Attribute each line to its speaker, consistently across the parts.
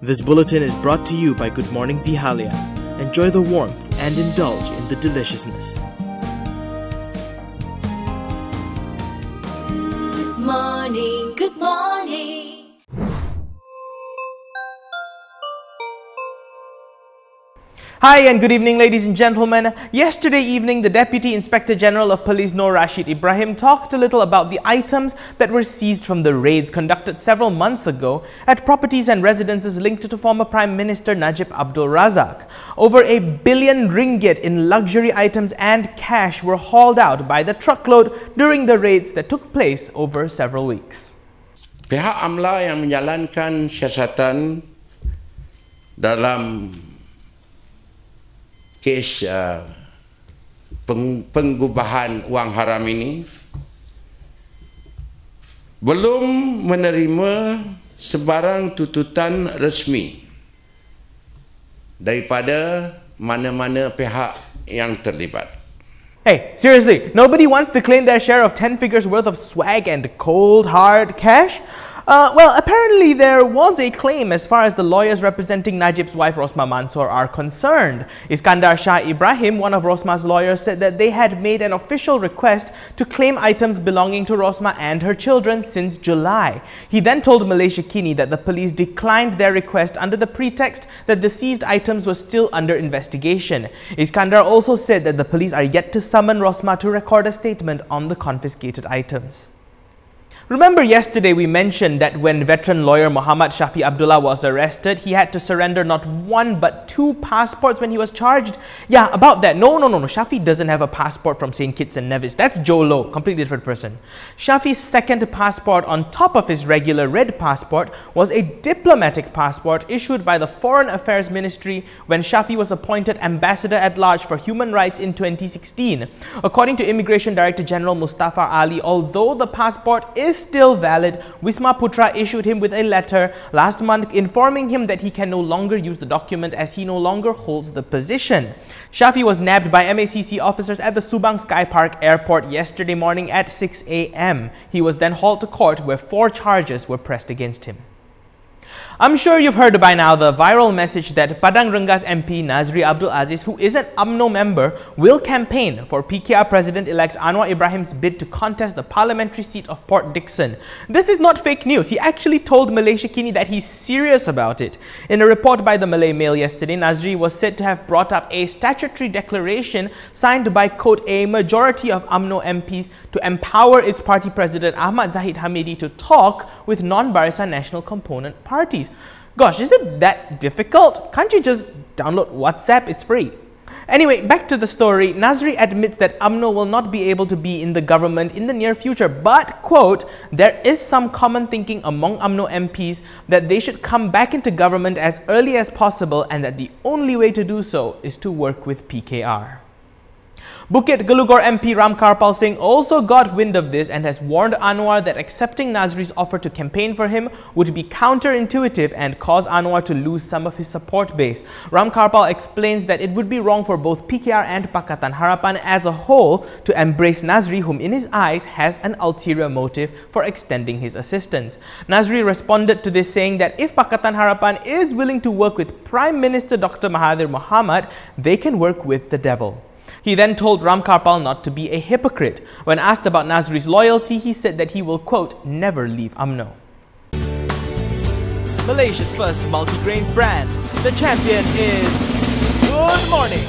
Speaker 1: This bulletin is brought to you by Good Morning Vihalia. Enjoy the warmth and indulge in the deliciousness.
Speaker 2: Good morning, good morning.
Speaker 3: Hi and good evening, ladies and gentlemen. Yesterday evening, the Deputy Inspector General of Police Noor Rashid Ibrahim talked a little about the items that were seized from the raids conducted several months ago at properties and residences linked to former Prime Minister Najib Abdul Razak. Over R1 billion in luxury items and cash were hauled out by the truckload during the raids that took place over several weeks.
Speaker 4: Pihak AMLA yang menjalankan siasatan dalam kes penggubahan wang haram ini belum menerima sebarang tuntutan resmi daripada mana-mana pihak yang terlibat.
Speaker 3: Hey, seriously, nobody wants to claim their share of 10 figures worth of swag and cold hard cash? Well, apparently there was a claim as far as the lawyers representing Najib's wife Rosmah Mansor are concerned. Iskandar Shah Ibrahim, one of Rosmah's lawyers, said that they had made an official request to claim items belonging to Rosmah and her children since July. He then told Malaysia Kini that the police declined their request under the pretext that the seized items were still under investigation. Iskandar also said that the police are yet to summon Rosmah to record a statement on the confiscated items. Remember yesterday we mentioned that when veteran lawyer Muhammad Shafi Abdullah was arrested, he had to surrender not one but 2 passports when he was charged? Yeah, about that. No. Shafi doesn't have a passport from St. Kitts and Nevis. That's Joe Low, completely different person. Shafi's second passport on top of his regular red passport was a diplomatic passport issued by the Foreign Affairs Ministry when Shafi was appointed Ambassador at Large for Human Rights in 2016. According to Immigration Director General Mustafa Ali, although the passport is still valid, Wisma Putra issued him with a letter last month informing him that he can no longer use the document as he no longer holds the position. Shafi was nabbed by MACC officers at the Subang Sky Park Airport yesterday morning at 6 a.m. He was then hauled to court where 4 charges were pressed against him. I'm sure you've heard by now the viral message that Padang Rengas MP Nazri Abdul Aziz, who is an UMNO member, will campaign for PKR President-elect Anwar Ibrahim's bid to contest the parliamentary seat of Port Dickson. This is not fake news. He actually told Malaysia Kini that he's serious about it. In a report by the Malay Mail yesterday, Nazri was said to have brought up a statutory declaration signed by, quote, a majority of UMNO MPs to empower its party president Ahmad Zahid Hamidi to talk with non-Barisan National component parties. Gosh, is it that difficult? Can't you just download WhatsApp? It's free. Anyway, back to the story. Nazri admits that UMNO will not be able to be in the government in the near future, but, quote, there is some common thinking among UMNO MPs that they should come back into government as early as possible and that the only way to do so is to work with PKR. Bukit Gelugor MP Ram Karpal Singh also got wind of this and has warned Anwar that accepting Nazri's offer to campaign for him would be counterintuitive and cause Anwar to lose some of his support base. Ram Karpal explains that it would be wrong for both PKR and Pakatan Harapan as a whole to embrace Nazri, whom in his eyes has an ulterior motive for extending his assistance. Nazri responded to this saying that if Pakatan Harapan is willing to work with Prime Minister Dr. Mahathir Mohamad, they can work with the devil. He then told Ram Karpal not to be a hypocrite. When asked about Nazri's loyalty, he said that he will, quote, never leave UMNO. Malaysia's first multi-grains brand. The champion is Good Morning.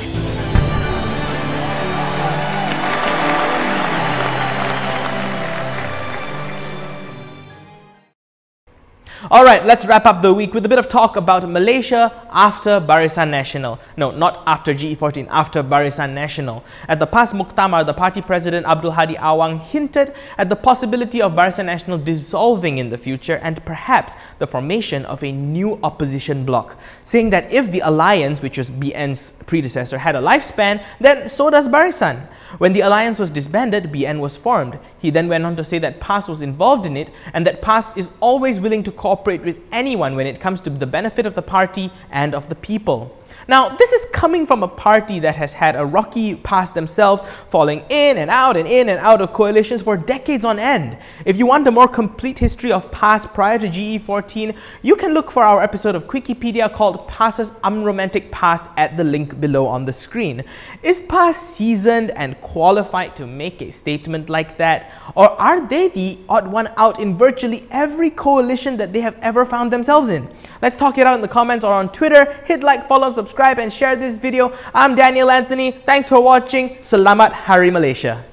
Speaker 3: Alright, let's wrap up the week with a bit of talk about Malaysia after Barisan Nasional. No, not after GE14, after Barisan Nasional. At the past Muktamar, the party president Abdul Hadi Awang hinted at the possibility of Barisan Nasional dissolving in the future and perhaps the formation of a new opposition bloc, saying that if the alliance, which was BN's predecessor, had a lifespan, then so does Barisan. When the alliance was disbanded, BN was formed. He then went on to say that PAS was involved in it and that PAS is always willing to cooperate with anyone when it comes to the benefit of the party and of the people. Now, this is coming from a party that has had a rocky past themselves, falling in and out of coalitions for decades on end. If you want a more complete history of PAS prior to GE14, you can look for our episode of Wikipedia called PAS's Unromantic Past at the link below on the screen. Is PAS seasoned and qualified to make a statement like that? Or are they the odd one out in virtually every coalition that they have ever found themselves in? Let's talk it out in the comments or on Twitter. Hit like, follow, subscribe and share this video. I'm Daniel Anthony. Thanks for watching. Selamat Hari Malaysia.